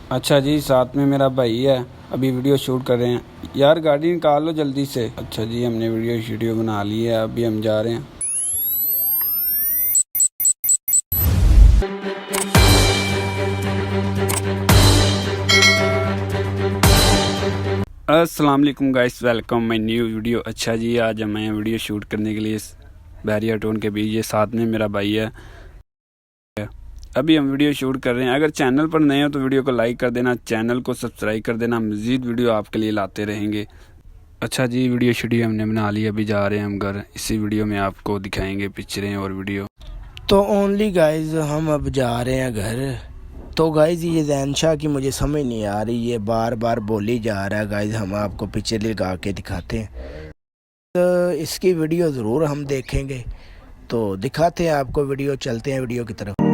अच्छा जी, साथ में मेरा भाई है, अभी वीडियो शूट कर रहे हैं। यार गाड़ी निकाल लो जल्दी से। अच्छा जी, हमने वीडियो बना ली है, अभी हम जा रहे हैं। अस्सलाम वालेकुम guys, welcome my new video. अच्छा जी, आज हम आए वीडियो शूट करने के लिए बैरियर टोन के बीच। ये साथ में मेरा भाई है, अभी हम वीडियो शूट कर रहे हैं। अगर चैनल पर नए हो तो वीडियो को लाइक कर देना, चैनल को सब्सक्राइब कर देना, मज़ीद वीडियो आपके लिए लाते रहेंगे। अच्छा जी, वीडियो हमने बना ली, अभी जा रहे हैं हम घर। इसी वीडियो में आपको दिखाएंगे पिक्चरें और वीडियो। तो ओनली गाइज हम अब जा रहे हैं घर। तो गाइज ये जैन शाह की मुझे समझ नहीं आ रही, ये बार बार बोली जा रहा है। गाइज हम आपको पिक्चर लगा के दिखाते हैं, तो इसकी वीडियो ज़रूर हम देखेंगे। तो दिखाते हैं आपको वीडियो, चलते हैं वीडियो की तरफ।